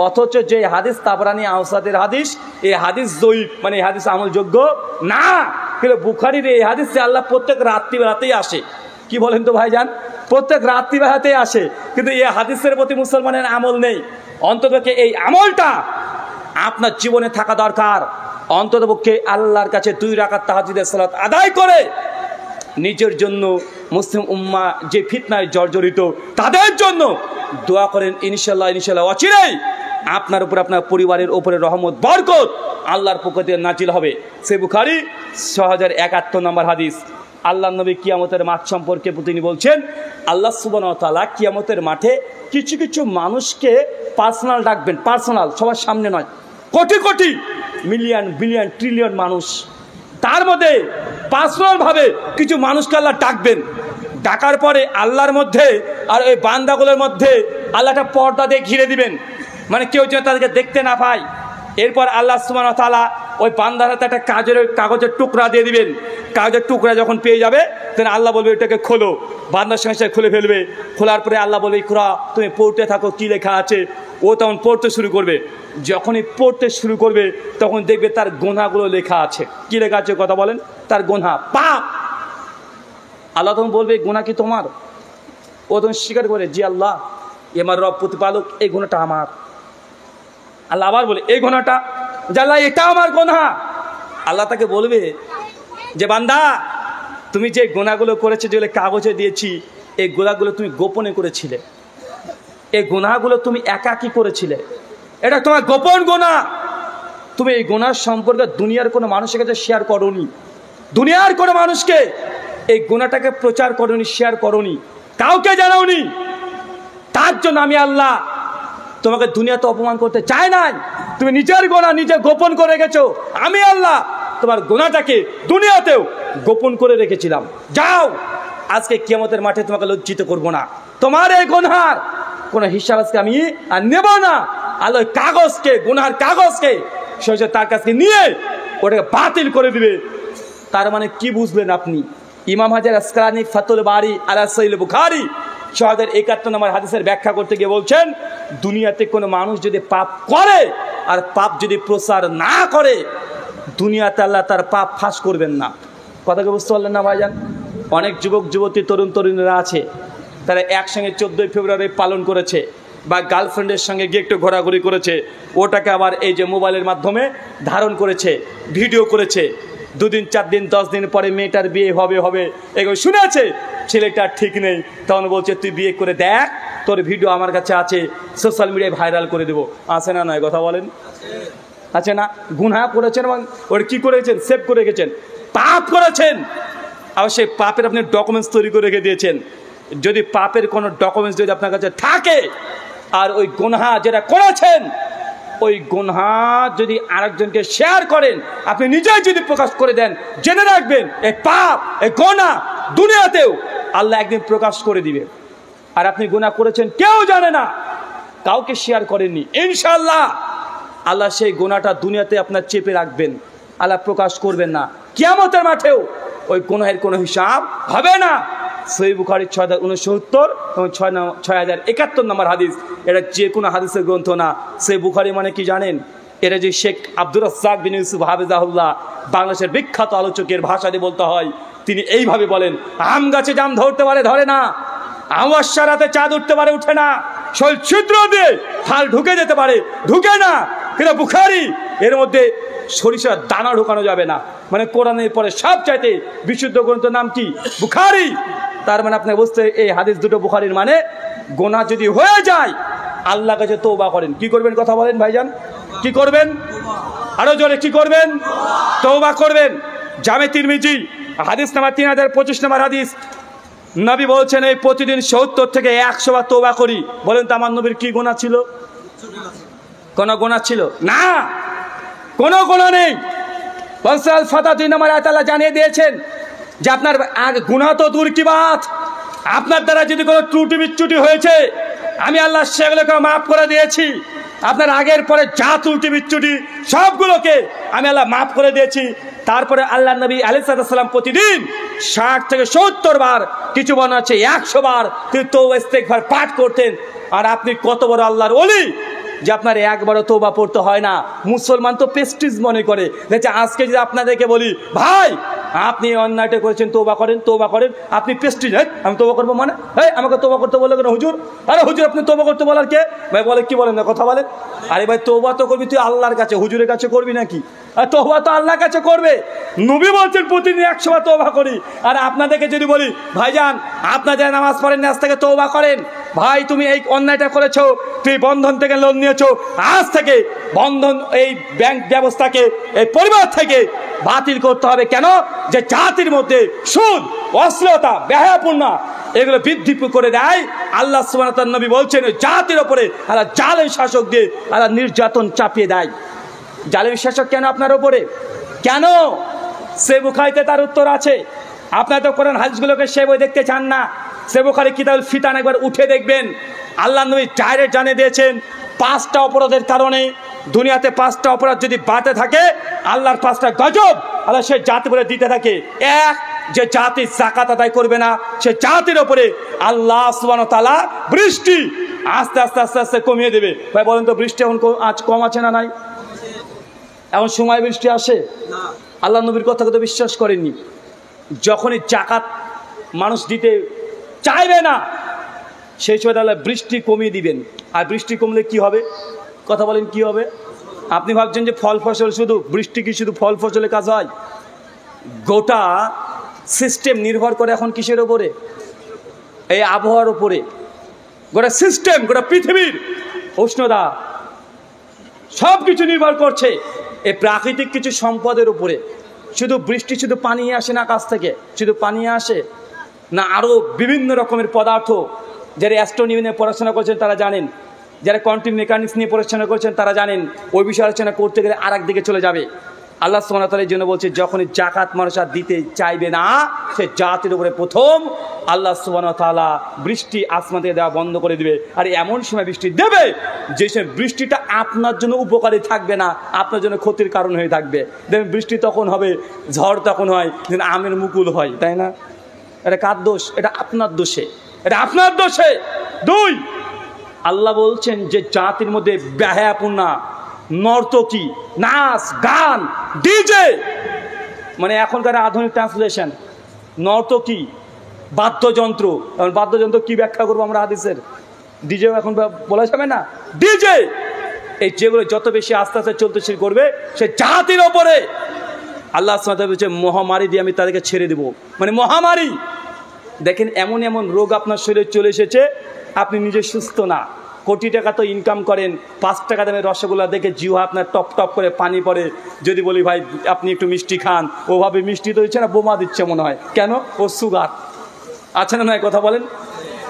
অথচ যে হাদিস তাবরানি আওসাদের হাদিস, এই হাদিস জয়ীফ, মানে এই হাদিস আমলযোগ্য না। কিন্তু বুখারীর এই হাদিসে আল্লাহ প্রত্যেক রাত্রিবেলাতেই আসে। কি বলেন তো ভাইজান? প্রত্যেক রাত্রিবেলাতেই আসে, কিন্তু এই হাদিসের প্রতি মুসলমানের আমল নেই। অন্ততপক্ষে এই আমলটা আপনার জীবনে থাকা দরকার। অন্ততপক্ষে আল্লাহর কাছে 2 রাকাত তাহাজ্জুদের সালাত আদায় করে নিজের জন্য, মুসলিম উম্মাহ যে ফিতনায় জর্জরিত তাদের জন্য দোয়া করেন। ইনশাল্লাহ অচিরেই আপনার উপর, আপনার পরিবারের উপরে রহমত বরকত আল্লাহর পক্ষ থেকে নাজিল হবে। সে বুখারী 6071 নম্বর হাদিস। আল্লাহ নবী কিয়ামতের মাঠ সম্পর্কে তিনি বলছেন, আল্লাহ সুবহানাহু ওয়া তাআলা কিয়ামতের মাঠে কিছু কিছু মানুষকে পার্সোনাল ডাকবেন। পার্সোনাল, সবার সামনে নয়। Crore crore, million, billion, trillion মানুষ, তার মধ্যে পার্সোনালভাবে কিছু মানুষকে আল্লাহ ডাকবেন। ডাকার পরে আল্লাহর মধ্যে আর ওই বান্দাগুলোর মধ্যে আল্লাহটা পর্দা দিয়ে ঘিরে দিবেন, মানে কেউ যেন তাদেরকে দেখতে না পায়। এরপর আল্লাহ সুবহানাহু ওয়া তাআলা ওই বান্দার হাতে একটা কাগজের টুকরা দিয়ে দিবেন। কাগজের টুকরা যখন পেয়ে যাবে, তখন আল্লাহ বলবে এটাকে খোলো। বান্দার সঙ্গে সঙ্গে খুলে ফেলবে। খোলার পরে আল্লাহ বলবে ইকরা, তুমি পড়তে থাকো, কি লেখা আছে। ও তখন পড়তে শুরু করবে। যখনই পড়তে শুরু করবে তখন দেখবে তার গুনাহগুলো লেখা আছে। কি লেখা আছে? কথা বলেন। তার গুনাহ, পাপ। আল্লাহ তখন বলবে গুনাহ কি তোমার? ও তখন স্বীকার করে, জি আল্লাহ, আমার রব প্রতিপালক, এই গুনাহটা আমার। আল্লাহ আবার বলে, এই গুনাহটা? আল্লাহ, এটা আমার গুনাহ। আল্লাহ তাকে বলবে যে বান্দা, তুমি যে গুনাহগুলো করেছে, যেগুলো কাগজে দিয়েছি, এই গুনাহগুলো তুমি গোপনে করেছিলে। এই গুনাহগুলো তুমি একাকী করেছিলে, এটা তোমার গোপন গুনাহ। তুমি এই গুনাহ সম্পর্কে দুনিয়ার কোনো মানুষের কাছে শেয়ার করোনি, দুনিয়ার কোনো মানুষকে এই গুনাহটাকে প্রচার করোনি, শেয়ার করোনি, কাউকে জানাওনি। তার জন্য আমি আল্লাহ তোমাকে দুনিয়াতে অপমান করতে চাই নাই। তুমি নিজের গুনাহ নিজে গোপন করে রেখেছো। আমি আল্লাহ তোমার গুনাহটাকে দুনিয়াতেও গোপন করে রেখেছিলাম। যাও, আজকে কিয়ামতের মাঠে তোমাকে লজ্জিত করব না। তোমার এই গুনাহর কোনো হিসাব আজকে আমি আর নেব না। আল্লাহ কাগজকে, গুনাহর কাগজকে সহজে তার কাছে নিয়ে ওটাকে বাতিল করে দিবে। তার মানে কি বুঝলেন আপনি? ইমাম হাজার আসকালানী ফাতুল বারি আলা সহিহ বুখারী 6071 নম্বর হাদিসের ব্যাখ্যা করতে গিয়ে বলছেন, দুনিয়াতে কোনো মানুষ যদি পাপ করে আর পাপ যদি প্রচার না করে, দুনিয়াতে আল্লাহ তার পাপ ফাঁস করবেন না। কথাকে বুঝতে পারলেন না ভাইজান? অনেক যুবক যুবতী, তরুণ তরুণীরা আছে, তারা একসঙ্গে 14 ফেব্রুয়ারি পালন করেছে, বা গার্লফ্রেন্ডের সঙ্গে গিয়ে একটু ঘোরাঘুরি করেছে, ওটাকে আবার এই যে মোবাইলের মাধ্যমে ধারণ করেছে, ভিডিও করেছে। 2 দিন 4 দিন 10 দিন পরে মেয়েটার বিয়ে হবে এগুলো শুনেছে, ছেলেটার ঠিক নেই, তখন বলছে তুই বিয়ে করে দেখ, তোর ভিডিও আমার কাছে আছে, সোশ্যাল মিডিয়ায় ভাইরাল করে দেবো। আছে না নয়? কথা বলেন। আছে না? গুনাহ করেছেন এবং ওটা কি করেছেন? সেভ করে রেখেছেন, পাপ করেছেন। আর সেই পাপের আপনি ডকুমেন্টস তৈরি করে রেখে দিয়েছেন। যদি পাপের কোনো ডকুমেন্টস যদি আপনার কাছে থাকে, আর ওই গুনাহ যেটা করেছেন, ওই গুনাহ যদি আরেকজনকে শেয়ার করেন, আপনি নিজেই যদি প্রকাশ করে দেন, জেনে রাখবেন এই পাপ, এই গুনাহ দুনিয়াতেও আল্লাহ একদিন প্রকাশ করে দিবে। আর আপনি গুনাহ করেছেন, কেউ জানে না, কাউকে শেয়ার করেননি, ইনশাআল্লাহ আল্লাহ সেই গুনাহটা দুনিয়াতে আপনার চেপে রাখবেন, আল্লাহ প্রকাশ করবেন না। কিয়ামতের মাঠেও ওই গুনাহের কোনো হিসাব হবে না। সহিহ বুখারী 6069 এবং 6071 নম্বর হাদিস। এটা যে কোনো হাদিসের গ্রন্থ না। সহিহ বুখারী মানে কি জানেন? এটা যে শেখ আব্দুর রাজ্জাক বিন ইউসুফ হাফিজাহুল্লাহ, বাংলাদেশের বিখ্যাত আলোচকের ভাষা দিয়ে বলতে হয়, তিনি এইভাবে বলেন, আম গাছে জাম ধরতে পারে ধরে না, আমাশা রাতে চাঁদ উঠতে পারে উঠে না, শৈল ছিদ্র দিয়ে ফাল ঢুকে যেতে পারে ঢুকে না, কিন্তু বুখারী এর মধ্যে সরিষার দানা ঢোকানো যাবে না। মানে কোরআনের পরে সবচাইতে বিশুদ্ধ গ্রন্থের নাম কি? বুখারী। তার মানে আপনি বুঝতে, এই হাদিস দুটো বুখারীর মানে, গুনাহ যদি হয়ে যায় আল্লাহর কাছে তওবা করেন। কি করবেন? কথা বলেন ভাইজান। কি করবেন? আরো জোরে কি করবেন? তওবা করবেন। জামে তিরমিজি হাদিস নাম্বার 3025 নম্বর হাদিস, নবী বলছেন এই প্রতিদিন 70 থেকে 100 বার তওবা করি। বলেন তো আমার নবীর কি গুনাহ ছিল? কোনো গুনাহ ছিল না, কোনো গুনাহ নেই। বলসাল ফাতা 2 নম্বর আয়াত আল্লাহ জানিয়ে দিয়েছেন যে আপনার গুনাহ তো দূর কি বাত, আপনার দ্বারা যদি কোনো ত্রুটি বিচ্যুতি হয়েছে আমি আল্লাহ সেগুলোকে মাফ করে দিয়েছি। আপনার আগের পরে যা ত্রুটি বিচ্যুতি সবগুলোকে আমি আল্লাহ মাফ করে দিয়েছি। তারপরে আল্লাহ নবী আলাইহিস সালাম প্রতিদিন 60 থেকে 70 বার, কিছু মনে আছে 100 বার তিনি তওবা ইস্তেগফার পাঠ করতেন। আর আপনি কত বড় আল্লাহর ওলি যে আপনার একবারও তওবা পড়তে হয় না। মুসলমান তো প্রেস্টিজ মনে করে। আজকে যদি আপনাদেরকে বলি ভাই আপনি অন্যায়টা করেছেন তওবা করেন, তওবা করেন, আপনি প্রেস্টিজ, আমি তওবা করবো মানে আমাকে তওবা করতে বলে কেন হুজুর? আরে হুজুর আপনি তওবা করতে বলার কে? ভাই বলে কি বলেন না, কথা বলেন। আরে ভাই তওবা তো করবি তুই আল্লাহর কাছে, হুজুরের কাছে করবি নাকি? আর তওবা তো আল্লাহর কাছে করবে। নবী বলছেন প্রতিদিন 100 বার তওবা করি। আর আপনাদেরকে যদি বলি ভাইজান আপনার যারা নামাজ পড়েন আজ থেকে তওবা করেন, ভাই তুমি এই অন্যায়টা করেছো, তুই বন্ধন থেকে লোন নিয়েছো, আজ থেকে বন্ধন এই ব্যাংক ব্যবস্থাকে এই পরিবার থেকে বাতিল করতে হবে। কেন? যে জাতির মধ্যে সুদ, অশ্লীলতা, বেহায়াপূর্ণ এগুলো বৃদ্ধি করে দেয়। আল্লাহ সুবহানাহু ওয়া তাআলা নবী বলছেন ওই জাতির ওপরে আল্লাহ জালেম শাসক দিয়ে আল্লাহ নির্যাতন চাপিয়ে দেয়। জালেম শাসক কেন আপনার ওপরে? কেন? সে বুখারীতে তার উত্তর আছে। আপনারা তো কোরআন হাদিসগুলোকে সে বই দেখতে চান না। সে বুখারী কিতাবুল ফিতান একবার উঠে দেখবেন। আল্লাহ নবী ডাইরেক্ট জানিয়ে দিয়েছেন 5টা অপরাধের কারণে দুনিয়াতে 5টা অপরাধ যদি বাড়তে থাকে আল্লাহর 5টা গজব আল্লাহ সে জাতি বলে দিতে থাকে। এক, যে জাতি যাকাত আদায় করবে না সে জাতির ওপরে আল্লাহ সুবহানাহু ওয়া তাআলা বৃষ্টি আস্তে আস্তে আস্তে আস্তে কমিয়ে দেবে। ভাই বলেন তো বৃষ্টি এখন আজ কম আছে না নাই? এখন সময় বৃষ্টি আসে? আল্লাহ নবীর কথা তো বিশ্বাস করেননি। যখনই যাকাত মানুষ দিতে চাইবে না সেই সময় তাহলে বৃষ্টি কমিয়ে দিবেন। আর বৃষ্টি কমলে কি হবে? কথা বলেন কি হবে? আপনি ভাবছেন যে ফল ফসল শুধু বৃষ্টি কি শুধু ফল ফসলের কাজ হয়? গোটা সিস্টেম নির্ভর করে এখন কিসের ওপরে? এই আবহাওয়ার উপরে। গোটা সিস্টেম, গোটা পৃথিবীর উষ্ণতা সব কিছু নির্ভর করছে এই প্রাকৃতিক কিছু সম্পদের উপরে। শুধু বৃষ্টি শুধু পানি আসে না আকাশ থেকে, শুধু পানি আসে না, আরও বিভিন্ন রকমের পদার্থ। যারা অ্যাস্ট্রোনমি নিয়ে পড়াশোনা করছেন তারা জানেন, যারা কোয়ান্টাম মেকানিক্স নিয়ে পড়াশোনা করছেন তারা জানেন ওই বিষয়ে আলোচনা করতে গেলে আর এক দিকে চলে যাবে। আল্লাহ সুবহানাহু ওয়া তাআলা এই জন্য বলছে যখনই যাকাত মানুষ আর দিতে চাইবে না সে জাতির উপরে প্রথম আল্লাহ সুবহানাহু ওয়া তাআলা বৃষ্টি আসমান থেকে দেওয়া বন্ধ করে দিবে। আর এমন সময় বৃষ্টি দেবে যে সে বৃষ্টিটা আপনার জন্য উপকারী থাকবে না, আপনার জন্য ক্ষতির কারণ হয়ে থাকবে। দেখবেন বৃষ্টি তখন হবে, ঝড় তখন হয়, যেন আমের মুকুল হয়, তাই না? এটা কার দোষ? এটা আপনার দোষে, এটা আপনার দোষে। 2, আল্লাহ বলছেন যে জাতির মধ্যে বেহায়াপূর্ণ নর্তকী, নাচ, গান, ডিজে, মানে এখনকার আধুনিক ট্রান্সলেশন, নর্তকী, বাদ্যযন্ত্র। বাদ্যযন্ত্র কি ব্যাখ্যা করবো আমরা হাদিসের? ডিজেও এখন বলা যাবে না, ডিজে। এই যেগুলো যত বেশি আস্তে আস্তে চলতে শুরু করবে সে জাতির ওপরে আল্লাহ সুবহানাহু ওয়া তাআলা বলছে মহামারী দিয়ে আমি তাদেরকে ছেড়ে দেবো। মানে মহামারী। দেখেন এমন এমন রোগ আপনার শরীরে চলে এসেছে আপনি নিজে সুস্থ না। কোটি টাকা তো ইনকাম করেন, 5 টাকা দামের রসগোল্লা দেখে জিহ্বা আপনার টপ টপ করে পানি পড়ে। যদি বলি ভাই আপনি একটু মিষ্টি খান, ওভাবে মিষ্টি তো দিচ্ছে না, বোমা দিচ্ছে মনে হয়। কেন? ও সুগার আছে না নয়, কথা বলেন।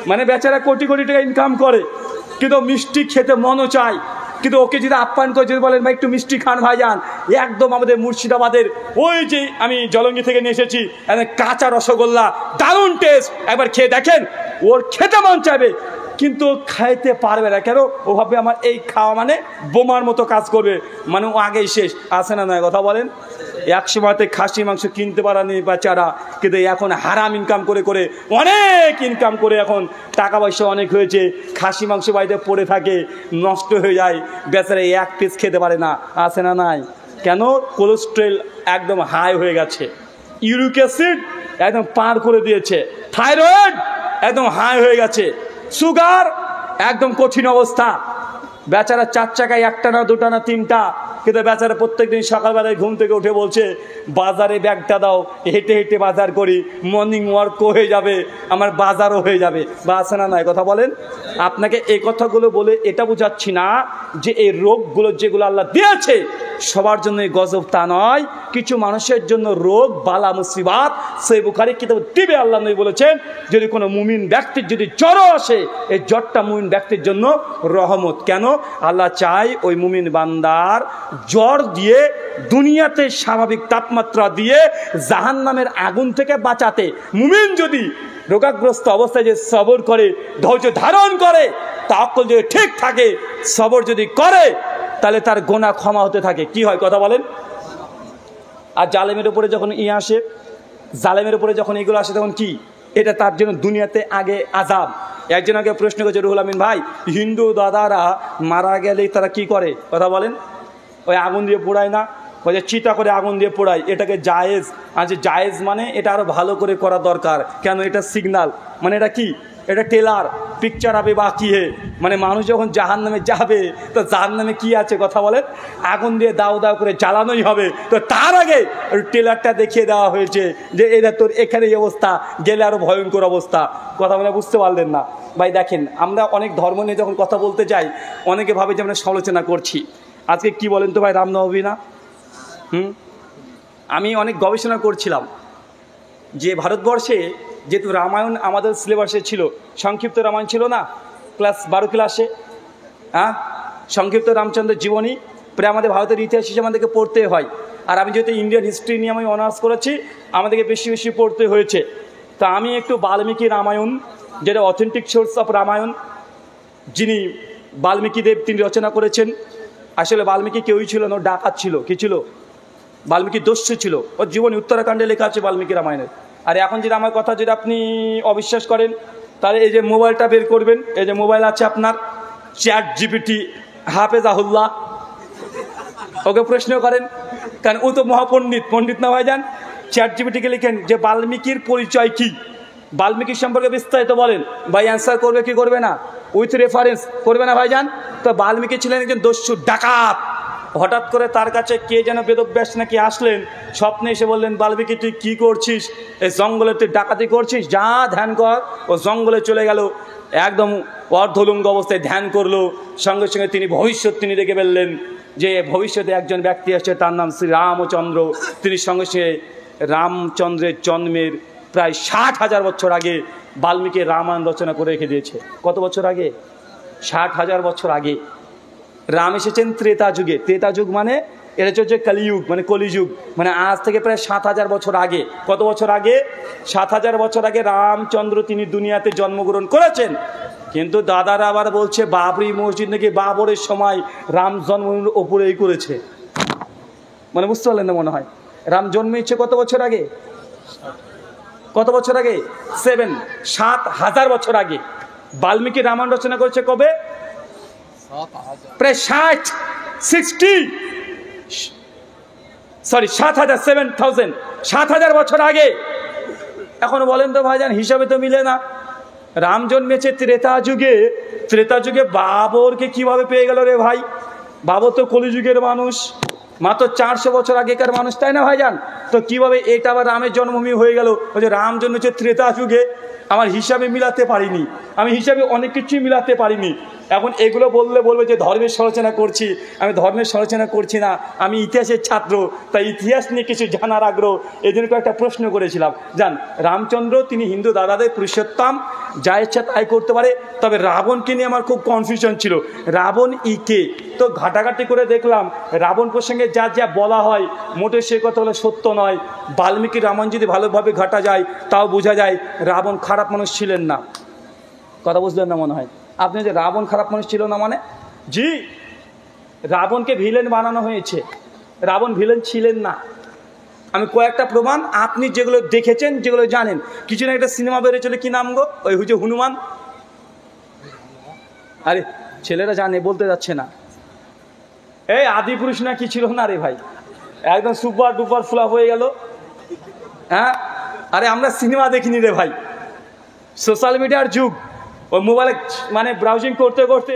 মানে বেচারা কোটি কোটি টাকা ইনকাম করে কিন্তু মিষ্টি খেতে মনও চায়, কিন্তু ওকে যদি আপ্যায়ন করে যদি বলেন ভাই একটু মিষ্টি খান ভাইজান, একদম আমাদের মুর্শিদাবাদের ওই যে আমি জলঙ্গি থেকে নিয়ে এসেছি কাঁচা রসগোল্লা, দারুণ টেস্ট, একবার খেয়ে দেখেন, ওর খেতে মন চাইবে কিন্তু খাইতে পারবে না। কেন? ও ভাবে আমার এই খাওয়া মানে বোমার মতো কাজ করবে, মানে ও আগেই শেষ। আছে না নয়, কথা বলেন। 1 সময়তে খাসি মাংস কিনতে পারানি বেচারা, কিন্তু এখন হারাম ইনকাম করে করে অনেক ইনকাম করে এখন টাকা পয়সা অনেক হয়েছে, খাসি মাংস বাড়িতে পড়ে থাকে, নষ্ট হয়ে যায়, বেচারা 1 পিস খেতে পারে না। আছে না নাই? কেন? কোলেস্ট্রল একদম হাই হয়ে গেছে, ইউরিক অ্যাসিড একদম পার করে দিয়েছে, থাইরয়েড একদম হাই হয়ে গেছে, সুগার একদম কঠিন অবস্থা। বেচারা 4 চাকায় 1টা না 2টা না 3টা কিন্তু বেচারা প্রত্যেকদিন সকালবেলায় ঘুম থেকে উঠে বলছে বাজারে ব্যাগটা দাও, হেঁটে হেঁটে বাজার করি, মর্নিং ওয়ার্কও হয়ে যাবে, আমার বাজারও হয়ে যাবে। বা আছে না নয় কথা বলেন? আপনাকে এই কথাগুলো বলে এটা বোঝাচ্ছি না যে এই রোগগুলো যেগুলো আল্লাহ দিয়েছে সবার জন্য গজব তা নয়। কিছু মানুষের জন্য রোগ বালা মুসিবাত সেই বুখারী কিতাব দিবে। আল্লাহ নবী বলেছেন যদি কোনো মুমিন ব্যক্তির যদি জ্বর আসে, এই জ্বরটা মুমিন ব্যক্তির জন্য রহমত। কেন? আল্লাহ চায় ওই মুমিন বান্দার জ্বর দিয়ে দুনিয়াতে স্বাভাবিক তাপমাত্রা দিয়ে জাহান্নামের আগুন থেকে বাঁচাতে। মুমিন যদি রোগাগ্রস্ত অবস্থায় যে সবর করে, ধৈর্য ধারণ করে, তাওয়াক্কুল যদি ঠিক থাকে, সবর যদি করে, তাহলে তার গোনা ক্ষমা হতে থাকে। কি হয় কথা বলেন? আর জালেমের উপরে যখন আসে, জালেমের উপরে যখন এগুলো আসে তখন কি? এটা তার জন্য দুনিয়াতে আগে আযাব। একজন আগে প্রশ্ন করেছে, রুহুল আমিন ভাই, হিন্দু দাদারা মারা গেলেই তারা কি করে কথা বলেন? ওই আগুন দিয়ে পোড়ায় না? ওই যে চিতা করে আগুন দিয়ে পোড়ায়, এটাকে জায়েজ? আচ্ছা জায়েজ মানে এটা আরো ভালো করে করা দরকার। কেন? এটা সিগনাল, মানে এটা কি? এটা টেলার পিকচার হবে বাকি হে, মানে মানুষ যখন জাহান্নামে যাবে তো জাহান্নামে কি আছে কথা বলেন? আগুন দিয়ে দাও দাও করে জ্বালানোই হবে। তো তার আগে টেলারটা দেখিয়ে দেওয়া হয়েছে যে এটা তোর এখানে এই অবস্থা, গেলে আরো ভয়ঙ্কর অবস্থা। কথা বলে বুঝতে পারলেন না ভাই? দেখেন, আমরা অনেক ধর্ম নিয়ে যখন কথা বলতে যাই অনেকে ভাবে যে আমরা সমালোচনা করছি। আজকে কি বলেন তো ভাই, রামনবমী না? আমি অনেক গবেষণা করছিলাম যে ভারতবর্ষে যেহেতু রামায়ণ আমাদের সিলেবাসে ছিল, সংক্ষিপ্ত রামায়ণ ছিল না ক্লাস 12 ক্লাসে, হ্যাঁ, সংক্ষিপ্ত রামচন্দ্রের জীবনী প্রায় আমাদের ভারতের ইতিহাস হিসেবে আমাদেরকে পড়তে হয়। আর আমি যেহেতু ইন্ডিয়ান হিস্ট্রি নিয়ে আমি অনার্স করেছি, আমাদেরকে বেশি বেশি পড়তে হয়েছে। তা আমি একটু বাল্মীকি রামায়ণ, যেটা অথেন্টিক সোর্স অফ রামায়ণ, যিনি বাল্মীকি দেব তিনি রচনা করেছেন। আসলে বাল্মীকি কেউই ছিল না, ডাকাত ছিল। কি ছিল? বাল্মীকি দস্যু ছিল। ওর জীবনী উত্তরাখণ্ডে লেখা আছে বাল্মীকি রামায়ণের। আর এখন যদি আমার কথা যদি আপনি অবিশ্বাস করেন, তাহলে এই যে মোবাইলটা বের করবেন, এই যে মোবাইল আছে আপনার, চ্যাট জিপিটি হাফেজাহুল্লাহ, ওকে প্রশ্ন করেন, কারণ ও তো মহাপণ্ডিত, পণ্ডিত না ভাইজান। চ্যাট জিপিটিকে লিখেন যে বাল্মীকির পরিচয় কি, বাল্মীকির সম্পর্কে বিস্তারিত বলেন, ভাই অ্যান্সার করবে কি করবে না? উইথ রেফারেন্স করবে না ভাইজান? তো বাল্মীকি ছিলেন একজন দস্যু ডাকাত। হঠাৎ করে তার কাছে কে যেন বেদব্যাস নাকি আসলেন, স্বপ্নে এসে বললেন বাল্মীকি তুই কী করছিস, এই জঙ্গলে তুই ডাকাতি করছিস, যা ধ্যান কর। ও জঙ্গলে চলে গেল, একদম অর্ধলুঙ্গ অবস্থায় ধ্যান করলো। সঙ্গে সঙ্গে তিনি ভবিষ্যৎ তিনি দেখে ফেললেন যে ভবিষ্যতে একজন ব্যক্তি আসছে, তার নাম শ্রী রামচন্দ্র। তিনি সঙ্গে সঙ্গে রামচন্দ্রের জন্মের প্রায় 60,000 বছর আগে বাল্মীকি রামায়ণ রচনা করে রেখে দিয়েছে। কত বছর আগে? 60,000 বছর আগে। রাম এসেছেন ত্রেতা যুগে। ত্রেতা যুগ মানে এটা হচ্ছে কলিযুগ, মানে কলিযুগ, মানে আজ থেকে প্রায় 7,000 বছর আগে। কত বছর আগে? 7,000 বছর আগে রামচন্দ্র তিনি দুনিয়াতে জন্মগ্রহণ করেছেন। কিন্তু দাদারা আবার বলছে বাবরি মসজিদ নাকি বাবরের সময় রাম জন্মভূমির ওপরেই করেছে। মানে বুঝতে পারলেন না মনে হয়? রাম জন্মেছে কত বছর আগে? কত বছর আগে? 7,000 বছর আগে। বাল্মীকি রামায়ণ রচনা করেছে কবে? প্রায় 7,000 বছর আগে। এখন বলেন তো ভাইজান, হিসাবে তো মিলে না। রাম জন্মেছে ত্রেতা যুগে, ত্রেতা যুগে বাবরকে কিভাবে পেয়ে গেল রে ভাই? বাবর তো কলিযুগের মানুষ, মাত্র 400 বছর আগেকার মানুষ, তাই না ভাইজান? তো কিভাবে এটা আবার রামের জন্মভূমি হয়ে গেল? ওই যে রাম জন্মেছে ত্রেতা যুগে, আমার হিসাবে মিলাতে পারিনি, আমি হিসাবে অনেক কিছুই মিলাতে পারিনি। এখন এগুলো বললে বলবে যে ধর্মের সমালোচনা করছি। আমি ধর্মের সমালোচনা করছি না, আমি ইতিহাসের ছাত্র, তাই ইতিহাস নিয়ে কিছু জানার আগ্রহ, এই জন্য একটা প্রশ্ন করেছিলাম। জান, রামচন্দ্র তিনি হিন্দু দাদাদের পুরুষোত্তম, যা ইচ্ছা তাই করতে পারে। তবে রাবণকে নিয়ে আমার খুব কনফিউশন ছিল, রাবণ কে? তো ঘাটাঘাটি করে দেখলাম রাবণ প্রসঙ্গে যা যা বলা হয় মোটে সে কথা হলে সত্য নয়। বাল্মীকি রামায়ণ যদি ভালোভাবে ঘাটা যায় তাও বোঝা যায় রাবণ খারাপ মানুষ ছিলেন না। কথা বুঝলেন না মনে হয় আপনি? যে রাবণ খারাপ মানুষ ছিল না মানে? জি, রাবণকে ভিলেন বানানো হয়েছে, রাবণ ভিলেন ছিলেন না। আমি কয়েকটা প্রমাণ, আপনি যেগুলো দেখেছেন, যেগুলো জানেন। কিছু না একটা সিনেমা বেরিয়েছিল, কি নাম গো? ওই হুজে হনুমান। আরে ছেলেরা জানে, বলতে যাচ্ছে না। এই আদিপুরুষ না কি ছিল না রে ভাই, একদম সুপার ডুপার ফ্লপ হয়ে গেল। হ্যাঁ, আরে আমরা সিনেমা দেখিনি রে ভাই, সোশ্যাল মিডিয়ার যুগ। ওই মোবাইলে মানে ব্রাউজিং করতে করতে